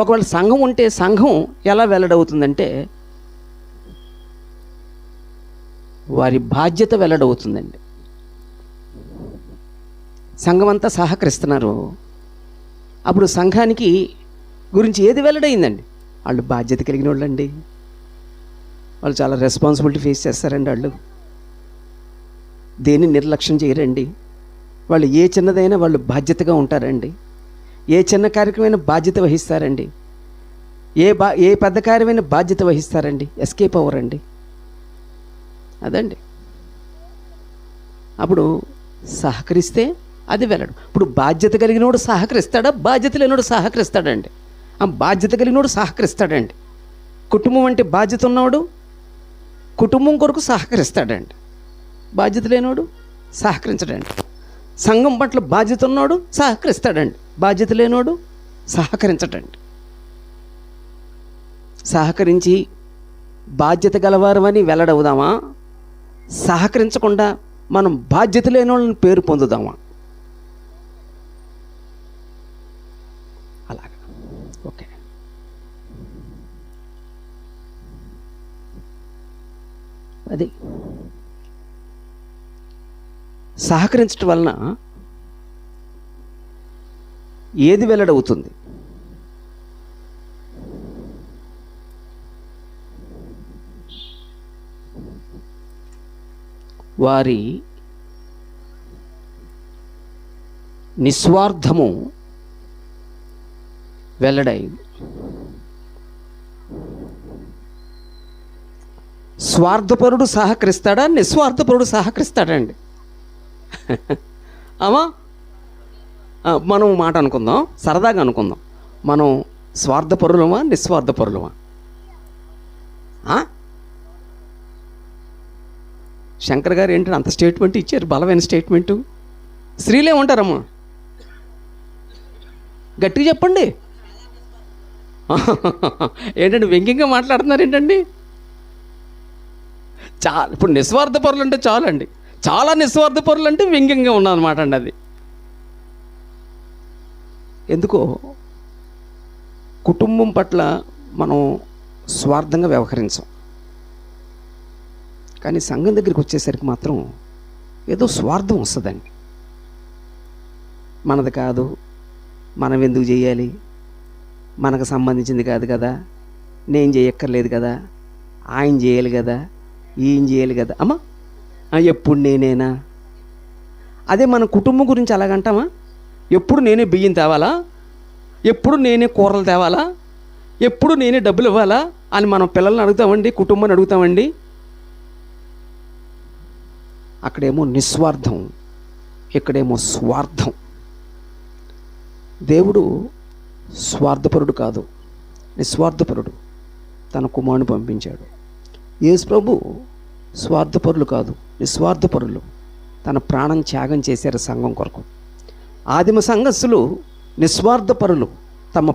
ఒకవేళ సంఘం ఉంటే సంఘం ఎలా వెల్లడవుతుందంటే వారి బాధ్యత వెల్లడవుతుందండి. సంఘం అంతా సహకరిస్తున్నారు, అప్పుడు సంఘానికి గురించి ఏది వెల్లడైందండి? వాళ్ళు బాధ్యత కలిగిన వాళ్ళండి, వాళ్ళు చాలా రెస్పాన్సిబిలిటీ ఫేస్ చేస్తారండి. వాళ్ళు దేన్ని నిర్లక్ష్యం చేయరండి. వాళ్ళు ఏ చిన్నదైనా వాళ్ళు బాధ్యతగా ఉంటారండి. ఏ చిన్న కార్యక్రమమైన బాధ్యత వహిస్తారండి. ఏ పెద్ద కార్యమైన బాధ్యత వహిస్తారండి. ఎస్కేప్ అవ్వరండి. అదండి. అప్పుడు సహకరిస్తే అది వెళ్ళడం. ఇప్పుడు బాధ్యత కలిగినోడు సహకరిస్తాడా? బాధ్యత లేనోడు సహకరిస్తాడండి. ఆ బాధ్యత కలిగినోడు సహకరిస్తాడండి. కుటుంబం అంటే బాధ్యత ఉన్నవాడు కుటుంబం కొరకు సహకరిస్తాడండి. బాధ్యత లేనోడు సహకరించడండి. సంఘం పట్ల బాధ్యత ఉన్నోడు సహకరిస్తాడండి. బాధ్యత లేనోడు సహకరించడండి. సహకరించి బాధ్యత గలవారమని వెల్లడవుదామా? సహకరించకుండా మనం బాధ్యత లేని వాళ్ళని పేరు పొందుదామా? అలాగా. ఓకే. అది సహకరించడం వలన ఏది వెల్లడవుతుంది? వారి నిస్వార్థము వెల్లడై, స్వార్థపరుడు సహకరిస్తాడా? నిస్వార్థపరుడు సహకరిస్తాడండి. అమ్మా, మనం మాట అనుకుందాం, సరదాగా అనుకుందాం. మనం స్వార్థపరులమా నిస్వార్థపరులమా? శంకర్ గారు ఏంటంటే అంత స్టేట్మెంట్ ఇచ్చారు, బలమైన స్టేట్మెంటు. స్త్రీలు ఏమంటారమ్మా? గట్టిగా చెప్పండి. ఏంటంటే వ్యంగ్యంగా మాట్లాడుతున్నారు ఏంటండి? ఇప్పుడు నిస్వార్థపరులు అంటే చాలండి, చాలా నిస్వార్థపరులు అంటే వ్యంగ్యంగా ఉన్నదన్నమాట అండి. అది ఎందుకో కుటుంబం పట్ల మనం స్వార్థంగా వ్యవహరించాం, కానీ సంఘం దగ్గరికి వచ్చేసరికి మాత్రం ఏదో స్వార్థం వస్తుందండి. మనది కాదు, మనం ఎందుకు చేయాలి, మనకు సంబంధించింది కాదు కదా, నేను చేయక్కర్లేదు కదా, ఆయన చేయాలి కదా, ఈయన చేయాలి కదా. అమ్మా, ఎప్పుడు నేనేనా? అదే మన కుటుంబం గురించి అలాగంటామా? ఎప్పుడు నేనే బియ్యం తేవాలా, ఎప్పుడు నేనే కూరలు తేవాలా, ఎప్పుడు నేనే డబ్బులు ఇవ్వాలా అని మనం పిల్లల్ని అడుగుతామండి, కుటుంబాన్ని అడుగుతామండి. అక్కడేమో నిస్వార్థం, ఇక్కడేమో స్వార్థం. దేవుడు స్వార్థపరుడు కాదు, నిస్వార్థపరుడు. తన కుమారుని పంపించాడు. యేసు ప్రభు స్వార్థపరులు కాదు, నిస్వార్థపరులు. తన ప్రాణం త్యాగం చేశారు సంఘం కొరకు. ఆదిమ సంఘస్థులు నిస్వార్థపరులు, తమ